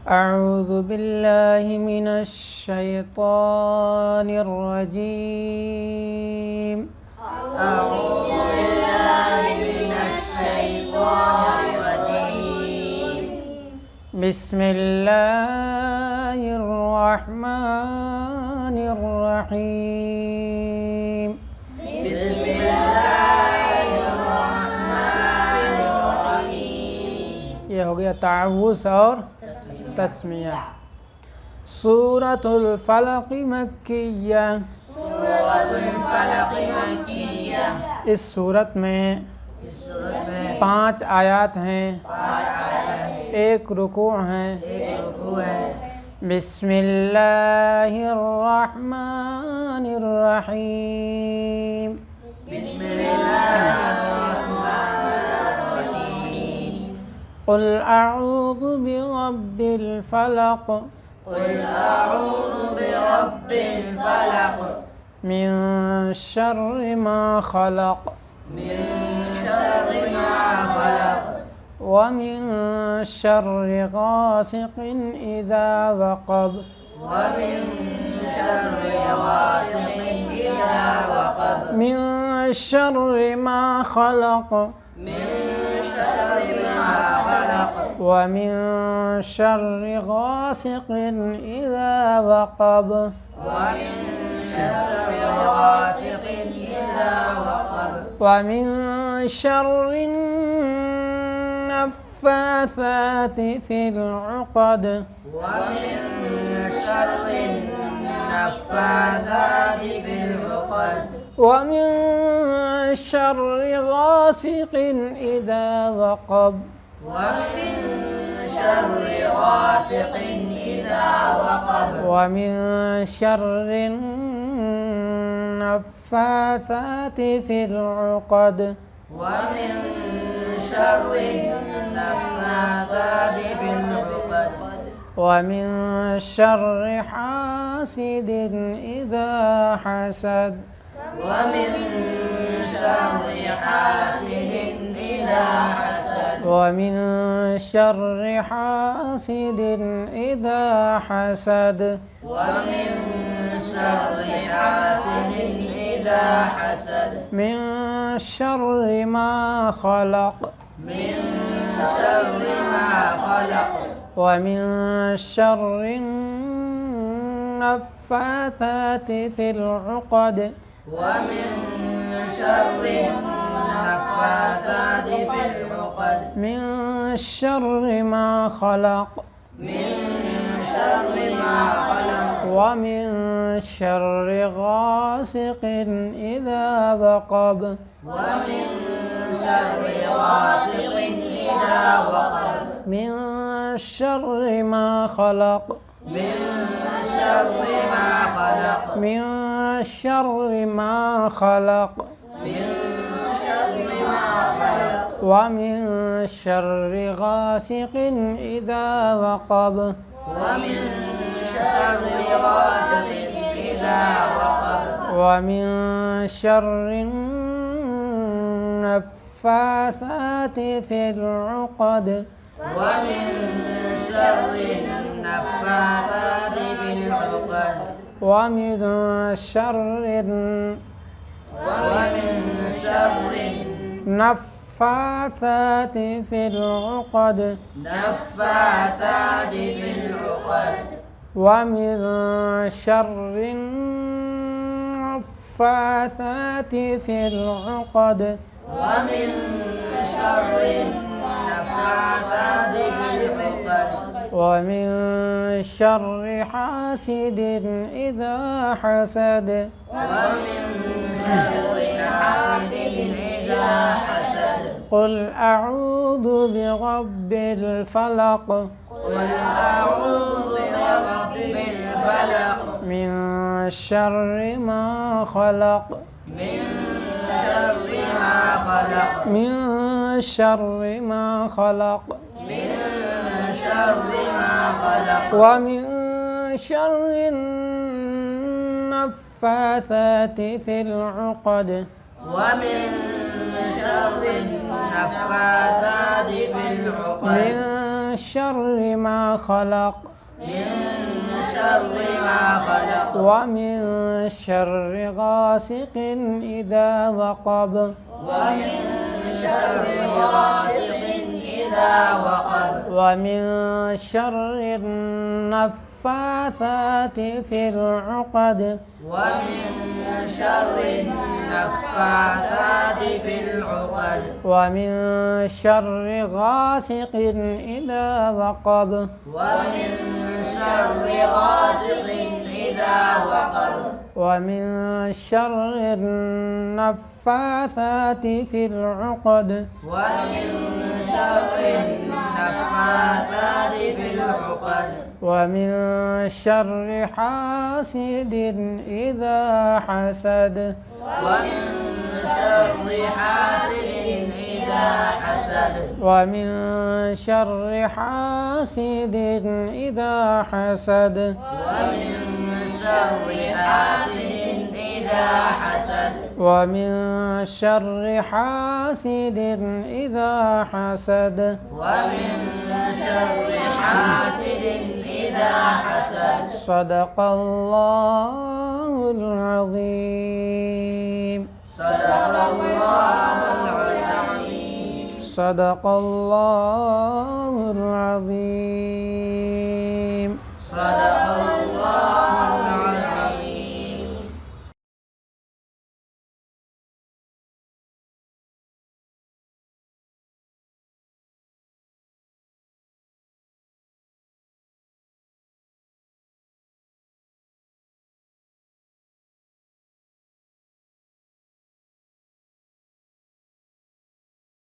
أعوذ بالله من الشيطان الرجيم. أعوذ بالله من الشيطان الرجيم. بسم الله الرحمن الرحيم. بسم الله الرحمن الرحيم. ये हो गया तावुज़ और तस्मिया। सूरतुल फलक मक्किया। सूरतुल फलक मक्किया। इस सूरत में 5 आयत हैं, एक रुकू है। बिस्मिल्लाहिर्रहमानिर्रहीम। बिस्मिल्लाहिर्रहमानिर्रहीम। क़ुल अऊज़ु बिरब्बिल फलक। क़ुल अऊज़ु बिरब्बिल फलक। मिन शर्रि मा खलक़। मिन शर्रि मा खलक़। वमिन शर्रि गासिक़िन इज़ा वक़ब। वमिन शर्रि गासिक़िन इज़ा वक़ब। मिन शर्रि मा खलक़। मिन शर्रि मा खलक़। वमिन शर्रि गासिक़िन इज़ा वक़ब। वमिन शर्रि गासिक़िन इज़ा वक़ब। वमिन शर्रि नफ़्फ़ाथाति फ़िल उक़द। वमिन शर्रि नफ़्फ़ाथाति फ़िल उक़द। वमिन शर्रि गासिक़िन इज़ा वक़ब। वमिन शर्रि गासिक़िन इज़ा वक़ब। वमिन शर्रि नफ़्फ़ाथाति फ़िल उक़द। वमिन शर्रि नफ़्फ़ाथाति फ़िल उक़द। वमिन शर्रि हासिदिन इज़ा हसद। वमिन शर्रि हासिदिन इज़ा हसद। वमिन शर्रि हासिदिन इज़ा हसद। वमिन शर्रि हासिदिन इज़ा हसद। मिन शर्रि मा खलक़। मिन शर्रि मा खलक़। वमिन शर्रि नफ़्फ़ाथाति फ़िल उक़द। वमिन शर्रि नफ़्फ़ाथाति फ़िल उक़द। मिन शर्रि मा खलक़। मिन शर्रि मा खलक़। वमिन शर्रि गासिक़िन इज़ा वक़ब। वमिन शर्रि गासिक़िन इज़ा वक़ब। मिन शर्रि मा खलक़। मिन शर्रि मा खलक़। मिन शर्रि मा खलक़। मिन शर्रि मा खलक़। वमिन शर्रि गासिक़िन इज़ा वक़ब। वमिन शर्रि गासिक़िन इज़ा वक़ब। वमिन शर्रि नफ़्फ़ाथाति फ़िल उक़द। वमिन शर्रि नफ़्फ़ाथाति फ़िल उक़द। वमिन शर्रि नफ़्फ़ाथाति फ़िल उक़द। नफ़्फ़ाथाति फ़िल उक़द। वमिन शर्रि नफ़्फ़ाथाति फ़िल उक़द। वमिन शर्रि नफ़्फ़ाथाति फ़िल उक़द। वमिन शर्रि हासिदिन इज़ा हसद। वमिन शर्रि हासिदिन इज़ा हसद। क़ुल अऊज़ु बिरब्बिल फलक। क़ुल अऊज़ु बिरब्बिल फलक। मिन शर्रि मा खलक़। मिन शर्रि मा खलक़। मिन शर्रि मा खलक़। मिन शर्रि मा खलक़। वमिन शर्रि नफ़्फ़ाथाति फ़िल उक़द। ومن شر النفاثات في العقد من شر ما خلق من شر ما خلق ومن شر غاسق إذا وقب ومن شر غاسق إذا وقب ومن شر النفاثات في العقد ومن شر النفاثات في العقد ومن شر غاسق إذا وقب ومن شر غاسق إذا وقب ومن شر النفاثات في العقد ومن شر النفاثات في العقد ومن شر حاسد إذا حسد ومن شر حاسد إذا حسد ومن شر حاسد إذا حسد ومن شر حاسد إذا حسد ومن شر حاسد إذا حسد ومن شر حاسد إذا حسد صدق الله العظيم صدق الله العظيم صدق الله العظيم